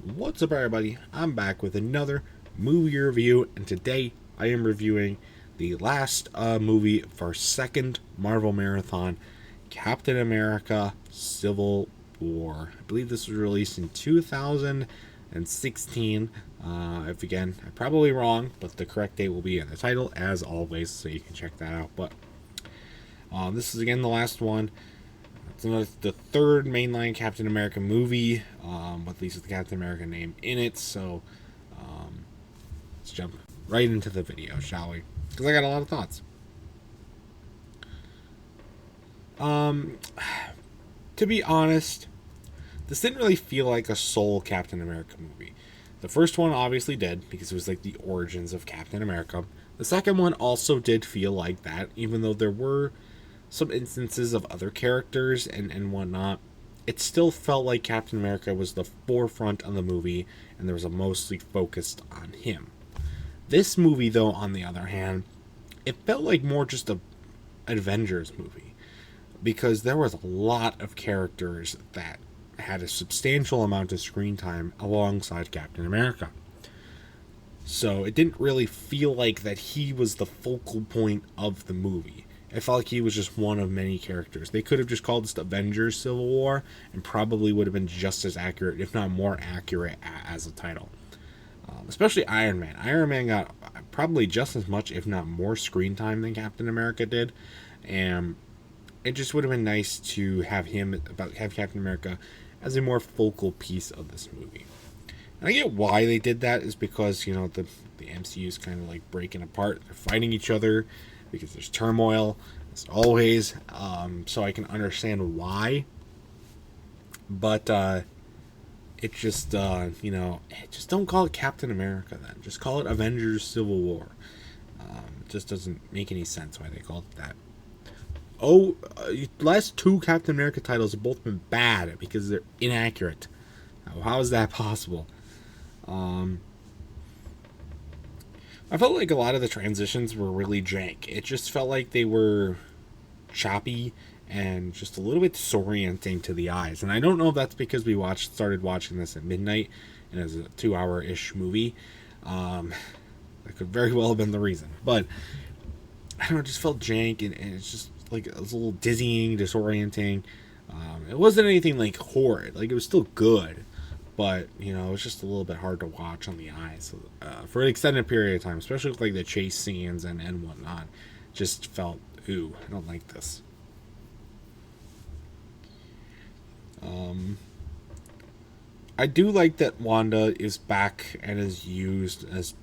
What's up, everybody? I'm back with another movie review, and today I am reviewing the last movie of our second Marvel Marathon, Captain America Civil War. I believe this was released in 2016. If again, I'm probably wrong, but the correct date will be in the title, as always, so you can check that out. But this is again the last one. It's the third mainline Captain America movie, with at least the Captain America name in it. So let's jump right into the video, shall we? Because I got a lot of thoughts. To be honest, this didn't really feel like a sole Captain America movie. The first one obviously did, because it was like the origins of Captain America. The second one also did feel like that, even though there were some instances of other characters and whatnot. It still felt like Captain America was the forefront of the movie, and there was a mostly focused on him. This movie, though, on the other hand, it felt like more just a Avengers movie, because there was a lot of characters that had a substantial amount of screen time alongside Captain America. So it didn't really feel like that he was the focal point of the movie. I felt like he was just one of many characters. They could have just called this Avengers Civil War and probably would have been just as accurate, if not more accurate, as a title. Especially Iron Man. Iron Man got probably just as much, if not more, screen time than Captain America did. And it just would have been nice to have Captain America as a more focal piece of this movie. And I get why they did that, is because, the MCU is kind of like breaking apart. They're fighting each other because there's turmoil, as always. So I can understand why. But it just, just don't call it Captain America then. Just call it Avengers Civil War. It just doesn't make any sense why they called it that. Last two Captain America titles have both been bad because they're inaccurate. How is that possible? I felt like a lot of the transitions were really jank. It just felt like they were choppy and just a little bit disorienting to the eyes. And I don't know if that's because we started watching this at midnight and it was a 2-hour-ish movie. That could very well have been the reason. But I don't know, it just felt jank, and it's just like it was a little dizzying, disorienting. It wasn't anything like horrid. Like, it was still good. But, it was just a little bit hard to watch on the eyes for an extended period of time, especially with like the chase scenes and whatnot. Just felt, ooh, I don't like this. I do like that Wanda is back and is used as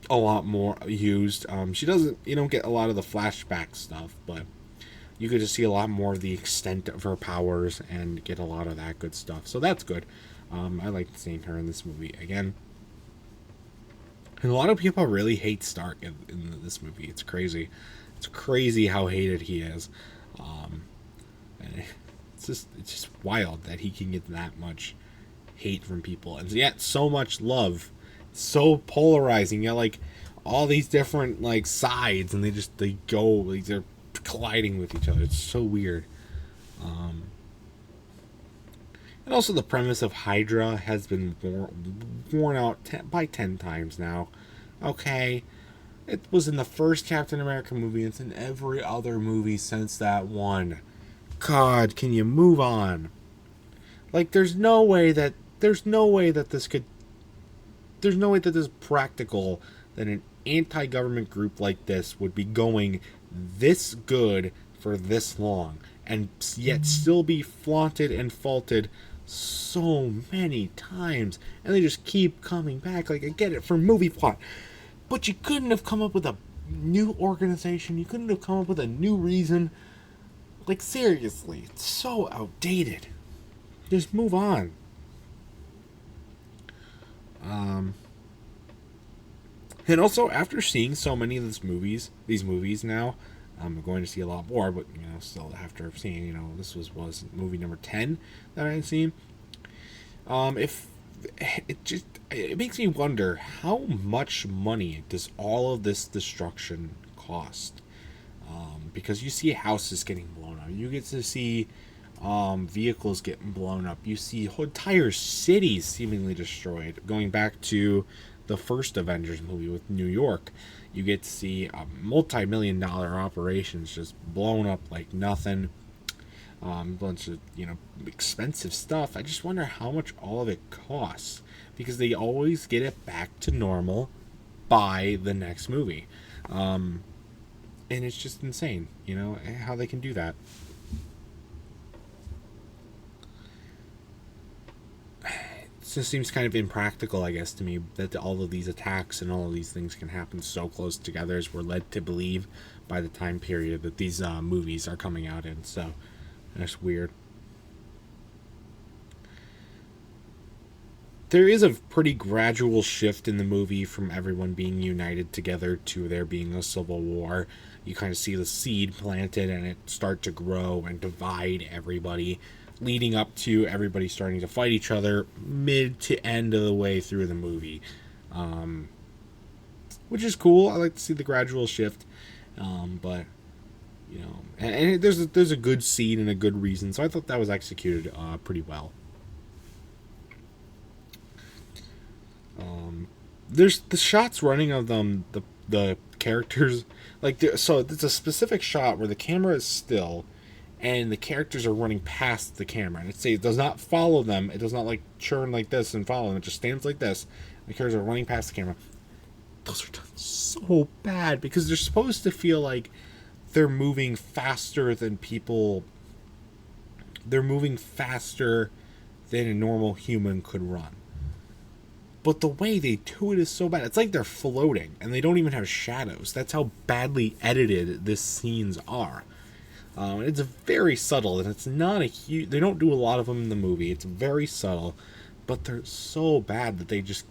a lot more used. You don't get a lot of the flashback stuff, but you get to see a lot more of the extent of her powers and get a lot of that good stuff. So that's good. I liked seeing her in this movie again. And a lot of people really hate Stark in this movie. It's crazy. It's crazy how hated he is. And it's just wild that he can get that much hate from people, and yet so much love. It's so polarizing. Like all these different like sides, and they're colliding with each other. It's so weird. And also the premise of Hydra has been worn out by 10 times now. Okay, it was in the first Captain America movie. It's in every other movie since that one. God, can you move on? Like, there's no way that this is practical that an anti-government group like this would be going this good for this long and yet still be flaunted and faulted so many times, and they just keep coming back. Like, I get it for movie plot, but you couldn't have come up with a new organization. You couldn't have come up with a new reason. Like, seriously, it's so outdated. Just move on. And also, after seeing so many of these movies now, I'm going to see a lot more, but still after seeing, this was movie number 10 that I had seen. If it makes me wonder how much money does all of this destruction cost? Because you see houses getting blown up, you get to see vehicles getting blown up. You see whole entire cities seemingly destroyed. Going back to the first Avengers movie with New York, you get to see multi-million-dollar operations just blown up like nothing. A bunch of expensive stuff. I just wonder how much all of it costs, because they always get it back to normal by the next movie, and it's just insane, how they can do that. It just seems kind of impractical, I guess, to me, that all of these attacks and all of these things can happen so close together as we're led to believe by the time period that these movies are coming out in. So that's weird. There is a pretty gradual shift in the movie from everyone being united together to there being a civil war. You kind of see the seed planted and it start to grow and divide everybody, leading up to everybody starting to fight each other mid to end of the way through the movie, which is cool. I like to see the gradual shift, but and there's a good scene and a good reason, so I thought that was executed pretty well. There's the shots running of them, the characters, so it's a specific shot where the camera is still and the characters are running past the camera, and it does not follow them. It does not churn like this and follow them. It just stands like this. The characters are running past the camera. Those are done so bad because they're supposed to feel like they're moving faster than people. They're moving faster than a normal human could run. But the way they do it is so bad. It's like they're floating, and they don't even have shadows. That's how badly edited these scenes are. It's very subtle, and it's not a huge... They don't do a lot of them in the movie. It's very subtle, but they're so bad that they just...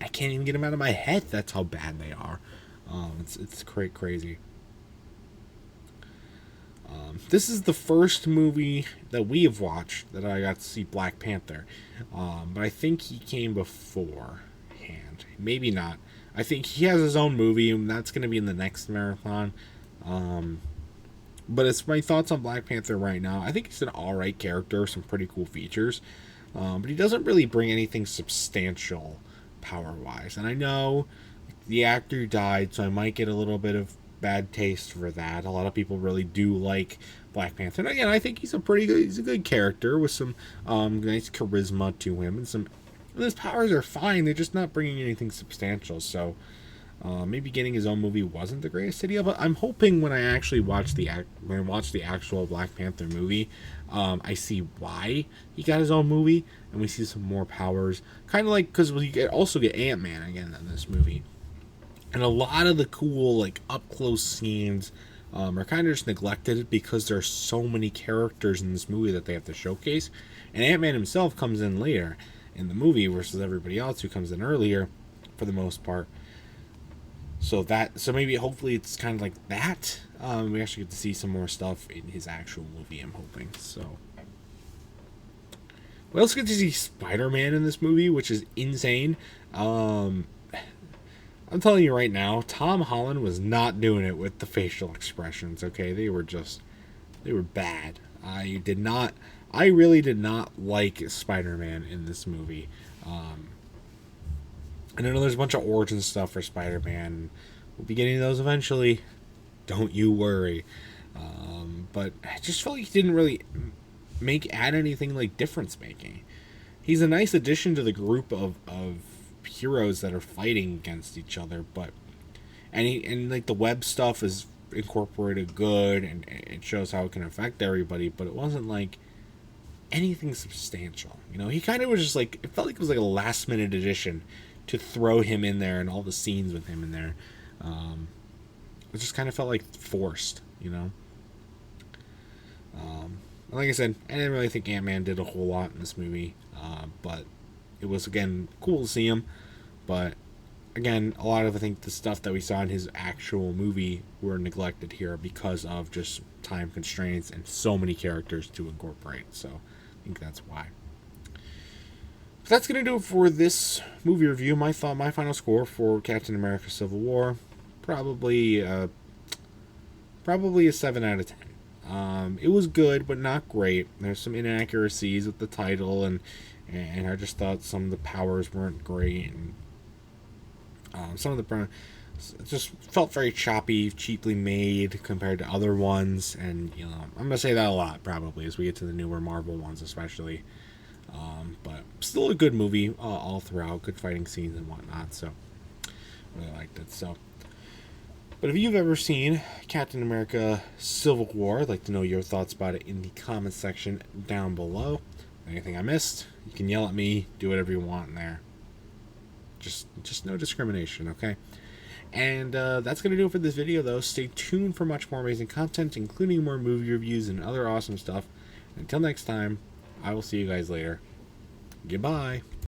I can't even get them out of my head. That's how bad they are. It's crazy. This is the first movie that we have watched that I got to see Black Panther. But I think he came beforehand. Maybe not. I think he has his own movie, and that's going to be in the next marathon. But it's my thoughts on Black Panther right now. I think he's an alright character, some pretty cool features. But he doesn't really bring anything substantial power-wise. And I know the actor died, so I might get a little bit of bad taste for that. A lot of people really do like Black Panther. And again, I think he's a good character with some nice charisma to him, and his powers are fine. They're just not bringing anything substantial. So maybe getting his own movie wasn't the greatest idea. But I'm hoping when I actually watch the actual Black Panther movie, I see why he got his own movie, and we see some more powers. Kind of like, because we also get Ant-Man again in this movie. And a lot of the cool, up-close scenes are kind of just neglected because there are so many characters in this movie that they have to showcase. And Ant-Man himself comes in later in the movie versus everybody else who comes in earlier, for the most part. So maybe, hopefully, it's kind of like that. We actually get to see some more stuff in his actual movie, I'm hoping. So we also get to see Spider-Man in this movie, which is insane. I'm telling you right now, Tom Holland was not doing it with the facial expressions, okay? They were bad. I really did not like Spider-Man in this movie. And I know there's a bunch of origin stuff for Spider-Man. We'll be getting those eventually. Don't you worry. But I just felt like he didn't really add anything difference making. He's a nice addition to the group of heroes that are fighting against each other, but the web stuff is incorporated good, and it shows how it can affect everybody, but it wasn't anything substantial. He kind of was just it felt like it was a last minute addition to throw him in there, and all the scenes with him in there. It just kind of felt forced, like I said, I didn't really think Ant-Man did a whole lot in this movie, but it was, again, cool to see him. But again, a lot of, I think, the stuff that we saw in his actual movie were neglected here because of just time constraints and so many characters to incorporate. So I think that's why. But that's going to do it for this movie review. My final score for Captain America Civil War, probably a 7 out of 10. It was good, but not great. There's some inaccuracies with the title, and I just thought some of the powers weren't great, and some of the it just felt very choppy, cheaply made compared to other ones, and I'm gonna say that a lot probably as we get to the newer Marvel ones, especially. But still a good movie all throughout, good fighting scenes and whatnot. So really liked it. So, but if you've ever seen Captain America: Civil War, I'd like to know your thoughts about it in the comments section down below. Anything I missed, you can yell at me, do whatever you want in there. Just no discrimination, okay? And that's going to do it for this video, though. Stay tuned for much more amazing content, including more movie reviews and other awesome stuff. Until next time, I will see you guys later. Goodbye.